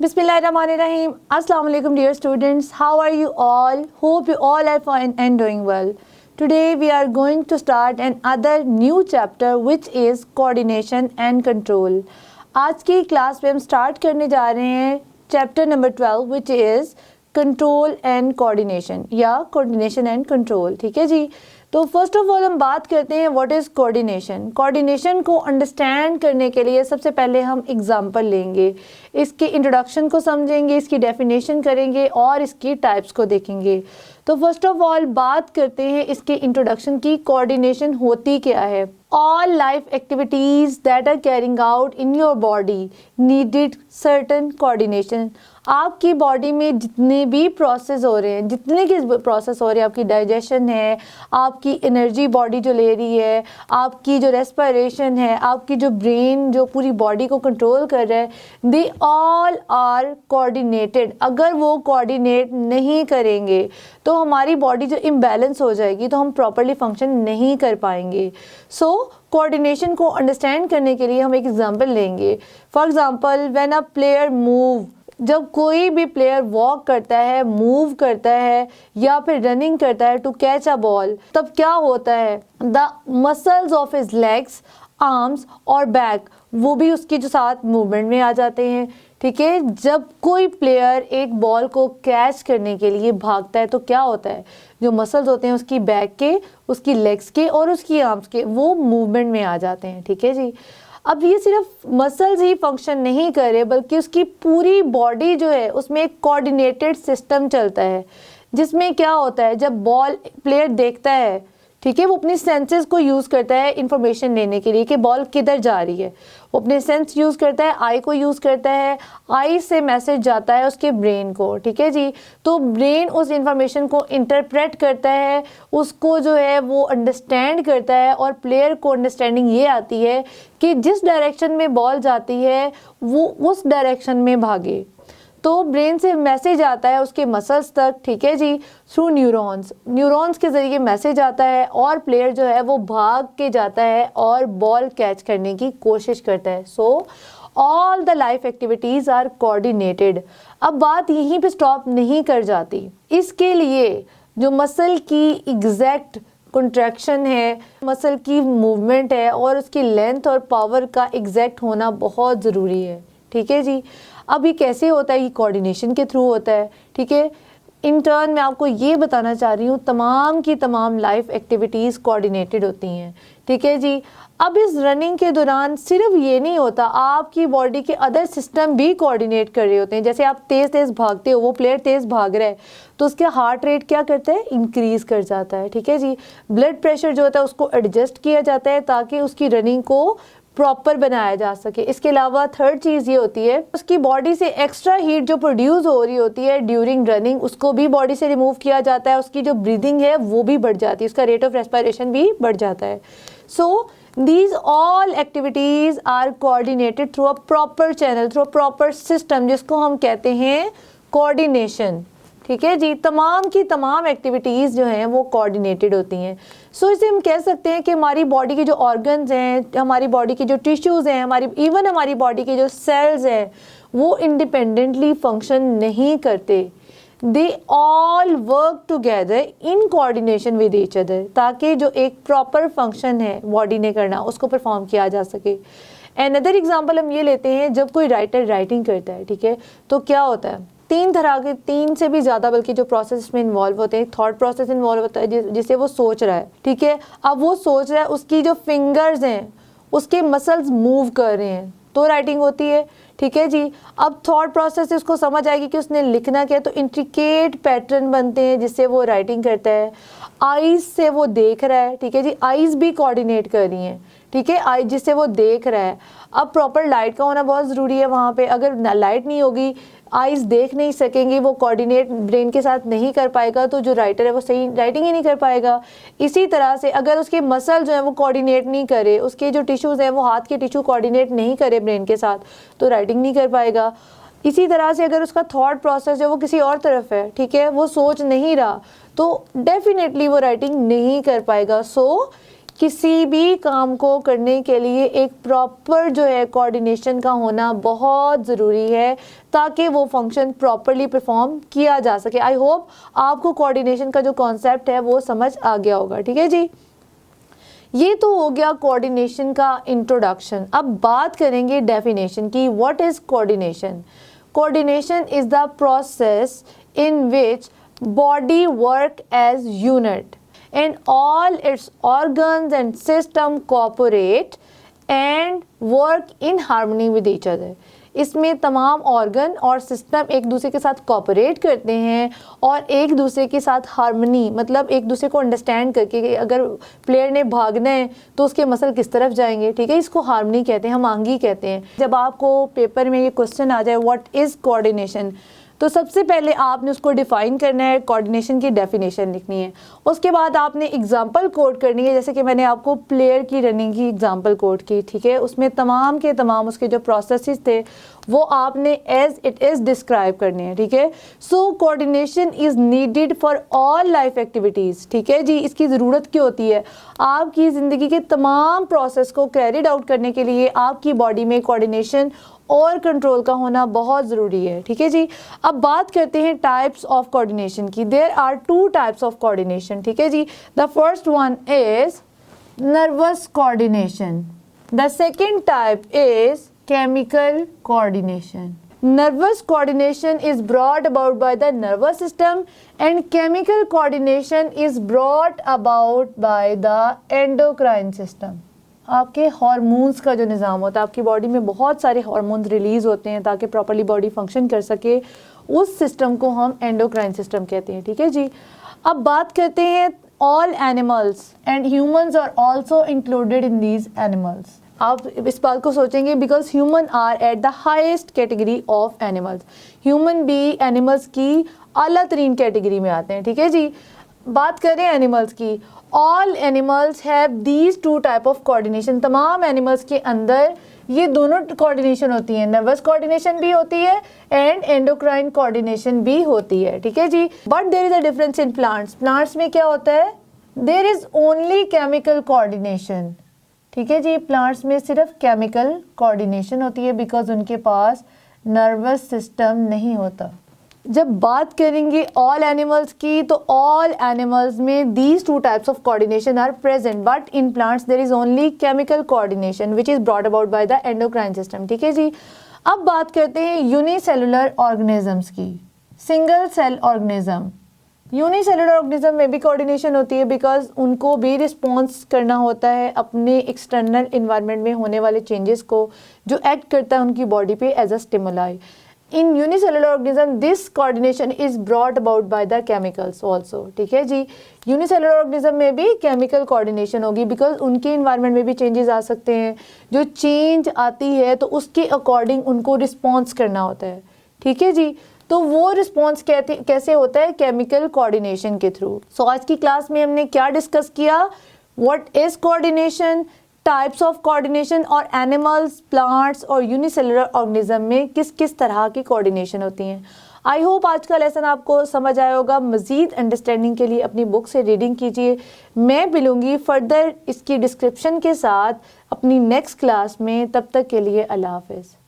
Bismillahirrahmanirrahim. Assalamu alaikum dear students. How are you all? Hope you all are fine and doing well. Today we are going to start another new chapter which is coordination and control. आज की class में हम start करने जा रहे हैं chapter number 12 which is control and coordination या coordination and control. ठीक है जी. तो फर्स्ट ऑफ ऑल हम बात करते हैं व्हाट इज़ कोऑर्डिनेशन. कोऑर्डिनेशन को अंडरस्टैंड करने के लिए सबसे पहले हम एग्जांपल लेंगे, इसके इंट्रोडक्शन को समझेंगे, इसकी डेफिनेशन करेंगे और इसकी टाइप्स को देखेंगे. तो फर्स्ट ऑफ ऑल बात करते हैं इसके इंट्रोडक्शन की. कोऑर्डिनेशन होती क्या है? All life activities that are carrying out in your body needed certain coordination. आपकी बॉडी में जितने भी प्रोसेस हो रहे हैं, जितने के प्रोसेस हो रहे हैं, आपकी डाइजेशन है, आपकी एनर्जी बॉडी जो ले रही है, आपकी जो रेस्पिरेशन है, आपकी जो ब्रेन जो पूरी बॉडी को कंट्रोल कर रहा है, दे ऑल आर कोऑर्डिनेटेड. अगर वो कोऑर्डिनेट नहीं करेंगे तो हमारी बॉडी जो इम्बैलेंस हो जाएगी, तो हम प्रॉपरली फंक्शन नहीं कर पाएंगे. सो कोऑर्डिनेशन को अंडरस्टैंड करने के लिए हम एक एग्जांपल लेंगे. For example when a player move, जब कोई भी प्लेयर वॉक करता है, मूव करता है या फिर रनिंग करता है टू कैच अ बॉल, तब क्या होता है? The muscles of his legs, arms और बैक वो भी उसकी जो साथ मूवमेंट में आ जाते हैं. ठीक है. जब कोई प्लेयर एक बॉल को कैच करने के लिए भागता है तो क्या होता है? जो मसल्स होते हैं उसकी बैक के, उसकी लेग्स के और उसकी आर्म्स के, वो मूवमेंट में आ जाते हैं. ठीक है जी. अब ये सिर्फ मसल्स ही फंक्शन नहीं कर रहे, बल्कि उसकी पूरी बॉडी जो है उसमें एक कोऑर्डिनेटेड सिस्टम चलता है, जिसमें क्या होता है, जब बॉल प्लेयर देखता है, ठीक है, वो अपनी सेंसेस को यूज़ करता है इंफॉर्मेशन लेने के लिए कि बॉल किधर जा रही है. वो अपने सेंस यूज़ करता है, आई को यूज़ करता है, आई से मैसेज जाता है उसके ब्रेन को. ठीक है जी. तो ब्रेन उस इंफॉर्मेशन को इंटरप्रेट करता है, उसको जो है वो अंडरस्टैंड करता है, और प्लेयर को अंडरस्टैंडिंग ये आती है कि जिस डायरेक्शन में बॉल जाती है वो उस डायरेक्शन में भागे. तो ब्रेन से मैसेज आता है उसके मसल्स तक. ठीक है जी. थ्रू न्यूरॉन्स के ज़रिए मैसेज आता है और प्लेयर जो है वो भाग के जाता है और बॉल कैच करने की कोशिश करता है. So all the life activities are coordinated. अब बात यहीं पे स्टॉप नहीं कर जाती. इसके लिए जो मसल की एग्जैक्ट कंट्रैक्शन है, मसल की मूवमेंट है और उसकी लेंथ और पावर का एग्जैक्ट होना बहुत ज़रूरी है. ठीक है जी. अब ये कैसे होता है? ये कोऑर्डिनेशन के थ्रू होता है. ठीक है. इन टर्न मैं आपको ये बताना चाह रही हूँ, तमाम की तमाम लाइफ एक्टिविटीज़ कोऑर्डिनेटेड होती हैं. ठीक है जी. अब इस रनिंग के दौरान सिर्फ ये नहीं होता, आपकी बॉडी के अदर सिस्टम भी कोऑर्डिनेट कर रहे होते हैं. जैसे आप तेज़ तेज़ भागते हो, वो प्लेयर तेज़ भाग रहा है तो उसका हार्ट रेट क्या करता है? इंक्रीज़ कर जाता है. ठीक है जी. ब्लड प्रेशर जो होता है उसको एडजस्ट किया जाता है ताकि उसकी रनिंग को प्रॉपर बनाया जा सके. इसके अलावा थर्ड चीज़ ये होती है, उसकी बॉडी से एक्स्ट्रा हीट जो प्रोड्यूस हो रही होती है ड्यूरिंग रनिंग, उसको भी बॉडी से रिमूव किया जाता है. उसकी जो ब्रीदिंग है वो भी बढ़ जाती है, उसका रेट ऑफ रेस्पिरेशन भी बढ़ जाता है. सो these all activities are coordinated through a proper channel, through a proper system, जिसको हम कहते हैं कोऑर्डिनेशन. ठीक है जी. तमाम की तमाम एक्टिविटीज़ जो हैं वो कोऑर्डिनेटेड होती हैं. सो इसे हम कह सकते हैं कि हमारी बॉडी के जो ऑर्गन्स हैं, हमारी बॉडी के जो टिश्यूज़ हैं, हमारी बॉडी के जो सेल्स हैं, वो इंडिपेंडेंटली फंक्शन नहीं करते. They all work together in coordination with each other, ताकि जो एक प्रॉपर फंक्शन है बॉडी ने करना उसको परफॉर्म किया जा सके. अनदर एग्जांपल हम ये लेते हैं, जब कोई राइटर राइटिंग करता है, ठीक है, तो क्या होता है? तीन से भी ज़्यादा बल्कि जो प्रोसेस में इन्वॉल्व होते हैं. थॉट प्रोसेस इन्वॉल्व होता है जिसे वो सोच रहा है. ठीक है. अब वो सोच रहा है, उसकी जो फिंगर्स हैं उसके मसल्स मूव कर रहे हैं तो राइटिंग होती है. ठीक है जी. अब थॉट प्रोसेस से उसको समझ आएगी कि उसने लिखना क्या है, तो इंट्रिकेट पैटर्न बनते हैं जिससे वो राइटिंग करता है. आईज से वो देख रहा है. ठीक है जी. आईज भी कोऑर्डिनेट कर रही हैं. ठीक है. आई जिससे वो देख रहा है. अब प्रॉपर लाइट का होना बहुत ज़रूरी है वहाँ पे. अगर लाइट नहीं होगी, आइज़ देख नहीं सकेंगी, वो कोऑर्डिनेट ब्रेन के साथ नहीं कर पाएगा, तो जो राइटर है वो सही राइटिंग ही नहीं कर पाएगा. इसी तरह से अगर उसके मसल जो है वो कोऑर्डिनेट नहीं करे, उसके जो टिश्यूज़ हैं वो हाथ के टिश्यू कोऑर्डिनेट नहीं करे ब्रेन के साथ, तो राइटिंग नहीं कर पाएगा. इसी तरह से अगर उसका थॉट प्रोसेस है वो किसी और तरफ है, ठीक है, वो सोच नहीं रहा, तो डेफिनेटली वो राइटिंग नहीं कर पाएगा. सो किसी भी काम को करने के लिए एक प्रॉपर जो है कोऑर्डिनेशन का होना बहुत ज़रूरी है ताकि वो फंक्शन प्रॉपरली परफॉर्म किया जा सके। आई होप आपको कोऑर्डिनेशन का जो कॉन्सेप्ट है वो समझ आ गया होगा। ठीक है जी, ये तो हो गया कोऑर्डिनेशन का इंट्रोडक्शन। अब बात करेंगे डेफिनेशन की। What is coordination? Coordination is the process in which body work as unit and all its organs and system cooperate and work in harmony with each other। इसमें तमाम ऑर्गन और system एक दूसरे के साथ कोऑपरेट करते हैं और एक दूसरे के साथ हार्मनी, मतलब एक दूसरे को अंडरस्टैंड करके कि अगर प्लेयर ने भागना है तो उसके मसल किस तरफ जाएंगे। ठीक है, इसको हार्मनी कहते हैं, हम आंगी कहते हैं। जब आपको पेपर में ये क्वेश्चन आ जाए व्हाट इज़ कोऑर्डिनेशन, तो सबसे पहले आपने उसको डिफ़ाइन करना है, कोऑर्डिनेशन की डेफिनेशन लिखनी है। उसके बाद आपने एग्जांपल कोट करनी है, जैसे कि मैंने आपको प्लेयर की रनिंग की एग्जांपल कोट की। ठीक है, उसमें तमाम के तमाम उसके जो प्रोसेसेस थे वो आपने एज इट इज़ डिस्क्राइब करने हैं। ठीक है, so coordination is needed for all life activities. ठीक है जी, इसकी ज़रूरत क्यों होती है? आपकी ज़िंदगी के तमाम प्रोसेस को कैरिड आउट करने के लिए आपकी बॉडी में कोऑर्डिनेशन और कंट्रोल का होना बहुत ज़रूरी है। ठीक है जी, अब बात करते हैं टाइप्स ऑफ कोऑर्डिनेशन की। There are two types of coordination. ठीक है जी, the first one is nervous coordination, the second type is chemical coordination। Nervous coordination is brought about by the nervous system and chemical coordination is brought about by the endocrine system। आपके hormones का जो निज़ाम होता है, आपकी body में बहुत सारे hormones release होते हैं ताकि प्रॉपर्ली बॉडी फंक्शन कर सके, उस सिस्टम को हम एंडोक्राइन सिस्टम कहते हैं। ठीक है जी, अब बात करते हैं all animals and humans are also included in these animals. आप इस बात को सोचेंगे because human are at the highest category of animals. Human भी एनिमल्स की आला तरीन कैटेगरी में आते हैं। ठीक है जी, बात करें एनिमल्स की, all animals have these two type of coordination. तमाम एनिमल्स के अंदर ये दोनों कोऑर्डिनेशन होती है, नर्वस कोऑर्डिनेशन भी होती है एंड एंडोक्राइन कोऑर्डिनेशन भी होती है। ठीक है जी, but there is a difference in plants. Plants में क्या होता है? There is only chemical coordination. ठीक है जी, प्लांट्स में सिर्फ केमिकल कोऑर्डिनेशन होती है बिकॉज उनके पास नर्वस सिस्टम नहीं होता। जब बात करेंगे ऑल एनिमल्स की, तो ऑल एनिमल्स में these two types of coordination are present, but in plants there is only chemical coordination which is brought about by the endocrine system. ठीक है जी, अब बात करते हैं यूनिसेलुलर ऑर्गेनिजम्स की, single cell organism. Unicellular organism में भी कोऑर्डिनेशन होती है बिकॉज उनको भी रिस्पॉन्स करना होता है अपने एक्सटर्नल इन्वायरमेंट में होने वाले चेंजेस को, जो एक्ट करता है उनकी बॉडी पे as a stimuli. In unicellular organism this coordination is brought about by the chemicals also. ठीक है जी, यूनिसेलुलर ऑर्गेनिज्म में भी केमिकल कोऑर्डिनेशन होगी बिकॉज उनके इन्वायरमेंट में भी चेंजेस आ सकते हैं, जो चेंज आती है तो उसके अकॉर्डिंग उनको रिस्पॉन्स करना होता है। ठीक है जी, तो वो रिस्पॉन्स कैसे होता है? केमिकल कोऑर्डिनेशन के थ्रू। सो आज की क्लास में हमने क्या डिस्कस किया? What is coordination, types of coordination और एनिमल्स, प्लांट्स और यूनिसेलुलर ऑर्गेनिज्म में किस किस तरह की कोऑर्डिनेशन होती हैं। आई होप आज का लेसन आपको समझ आया होगा। मज़ीद अंडरस्टैंडिंग के लिए अपनी बुक से रीडिंग कीजिए। मैं मिलूँगी फर्दर इसकी डिस्क्रिप्शन के साथ अपनी नेक्स्ट क्लास में। तब तक के लिए अल्लाह हाफ़िज़।